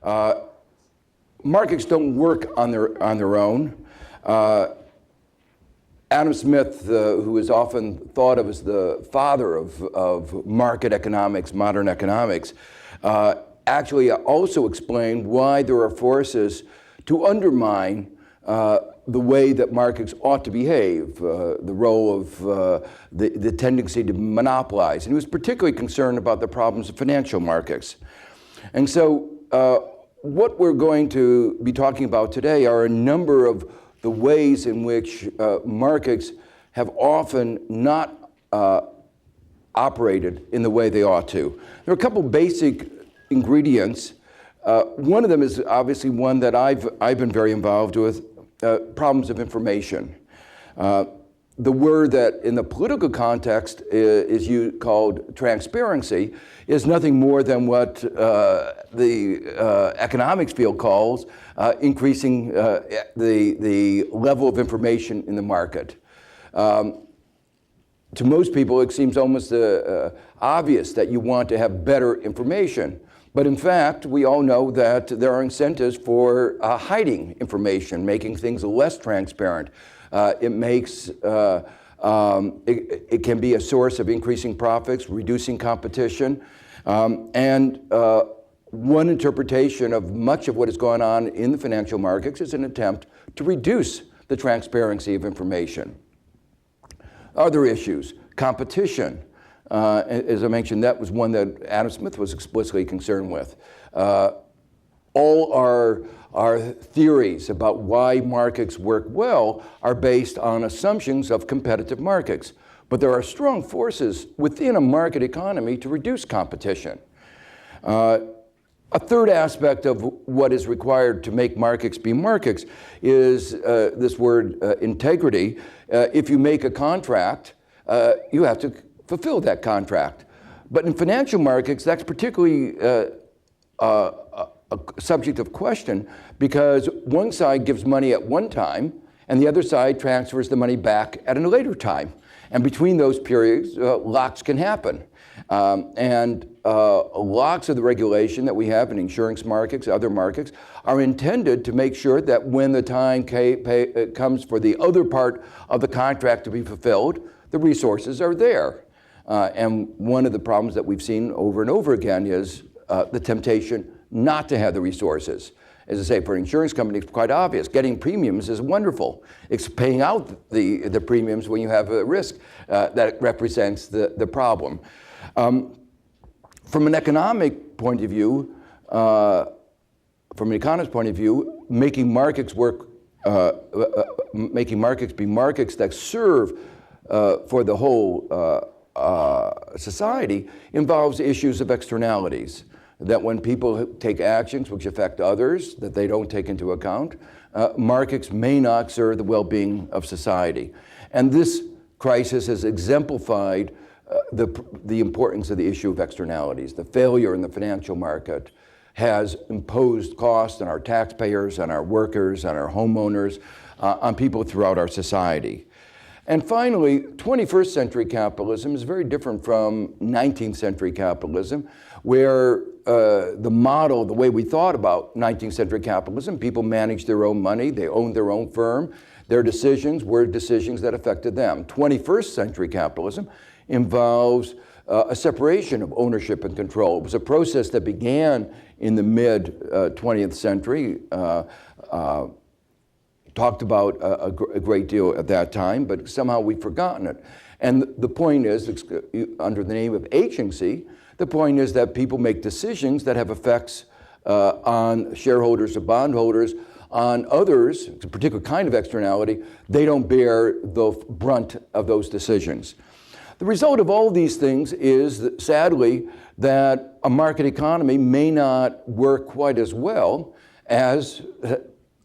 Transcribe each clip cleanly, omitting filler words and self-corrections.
Markets don't work on their own. Adam Smith, who is often thought of as the father of market economics, modern economics, actually also explained why there are forces to undermine the way that markets ought to behave, the role of the tendency to monopolize. And he was particularly concerned about the problems of financial markets. And so what we're going to be talking about today are a number of the ways in which markets have often not operated in the way they ought to. There are a couple basic ingredients. One of them is obviously one that I've been very involved with, problems of information. The word that in the political context is called transparency is nothing more than what the economics field calls increasing the level of information in the market. To most people, it seems almost obvious that you want to have better information. But in fact, we all know that there are incentives for hiding information, making things less transparent. It makes, it can be a source of increasing profits, reducing competition. And one interpretation of much of what has gone on in the financial markets is an attempt to reduce the transparency of information. Other issues, competition. As I mentioned, that was one that Adam Smith was explicitly concerned with. All our theories about why markets work well are based on assumptions of competitive markets. But there are strong forces within a market economy to reduce competition. A third aspect of what is required to make markets be markets is this word integrity. If you make a contract, you have to fulfill that contract. But in financial markets, that's particularly a subject of question because one side gives money at one time and the other side transfers the money back at a later time. And between those periods, locks can happen. Lots of the regulation that we have in insurance markets, other markets, are intended to make sure that when the time comes for the other part of the contract to be fulfilled, the resources are there. And one of the problems that we've seen over and over again is the temptation not to have the resources. As I say, for an insurance company, it's quite obvious. Getting premiums is wonderful. It's paying out the premiums when you have a risk that represents the problem. From an economic point of view, from an economist's point of view, making markets work, making markets be markets that serve for the whole society involves issues of externalities. That when people take actions which affect others that they don't take into account, markets may not serve the well-being of society. And this crisis has exemplified the importance of the issue of externalities. The failure in the financial market has imposed costs on our taxpayers, on our workers, on our homeowners, on people throughout our society. And finally, 21st century capitalism is very different from 19th century capitalism, where the model, the way we thought about 19th century capitalism, people managed their own money, they owned their own firm, their decisions were decisions that affected them. 21st century capitalism involves a separation of ownership and control. It was a process that began in the mid-20th century, talked about a great deal at that time, but somehow we've forgotten it. And the point is, under the name of agency, the point is that people make decisions that have effects on shareholders or bondholders, on others. It's a particular kind of externality. They don't bear the brunt of those decisions. The result of all these things is, that, sadly, that a market economy may not work quite as well as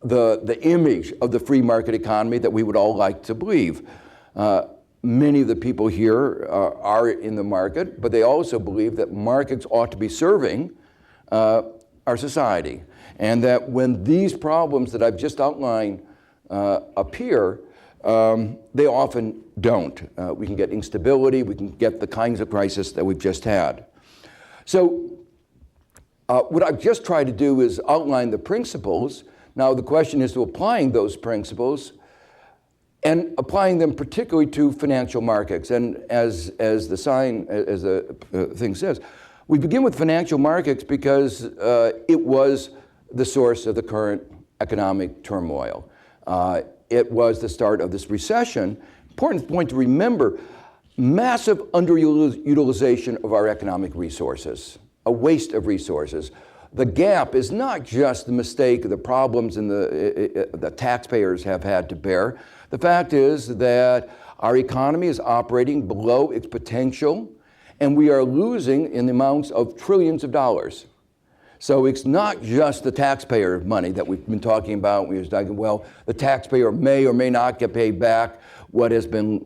the image of the free market economy that we would all like to believe. Many of the people here are in the market, but they also believe that markets ought to be serving our society. And that when these problems that I've just outlined appear, they often don't. We can get instability, we can get the kinds of crisis that we've just had. So What I've just tried to do is outline the principles. Now the question is to applying those principles and applying them particularly to financial markets. And as the thing says, we begin with financial markets because it was the source of the current economic turmoil. It was the start of this recession. Important point to remember, massive underutilization of our economic resources, a waste of resources. The gap is not just the mistake, the problems the taxpayers have had to bear. The fact is that our economy is operating below its potential, and we are losing in the amounts of trillions of dollars. So it's not just the taxpayer money that we've been talking about. We were talking, well, the taxpayer may or may not get paid back what has been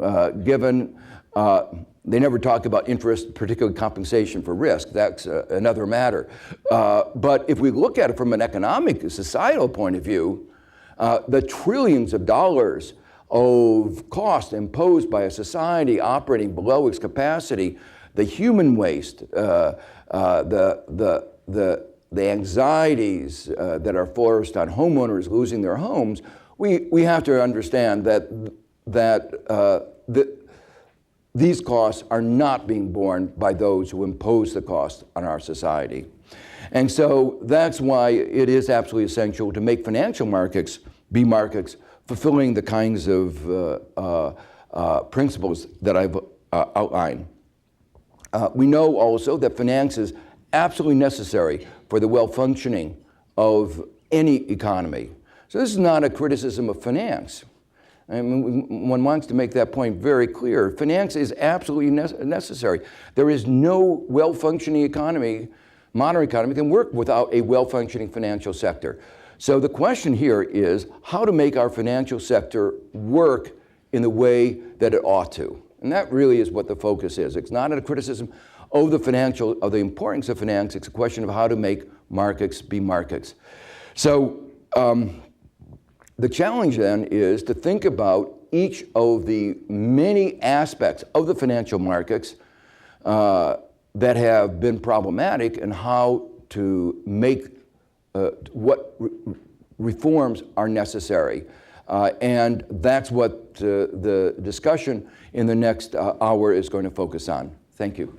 given. They never talk about interest, particularly compensation for risk. That's another matter. But if we look at it from an economic, societal point of view, the trillions of dollars of cost imposed by a society operating below its capacity, the human waste, the anxieties that are forced on homeowners losing their homes, we have to understand that these costs are not being borne by those who impose the cost on our society. And so that's why it is absolutely essential to make financial markets be markets fulfilling the kinds of principles that I've outlined. We know also that finance is absolutely necessary for the well-functioning of any economy. So this is not a criticism of finance. I mean, one wants to make that point very clear. Finance is absolutely necessary. There is no well-functioning economy, modern economy, can work without a well-functioning financial sector. So the question here is how to make our financial sector work in the way that it ought to. And that really is what the focus is. It's not a criticism of the importance of finance. It's a question of how to make markets be markets. So the challenge then is to think about each of the many aspects of the financial markets that have been problematic and how to make what reforms are necessary. And that's what the discussion in the next hour is going to focus on. Thank you.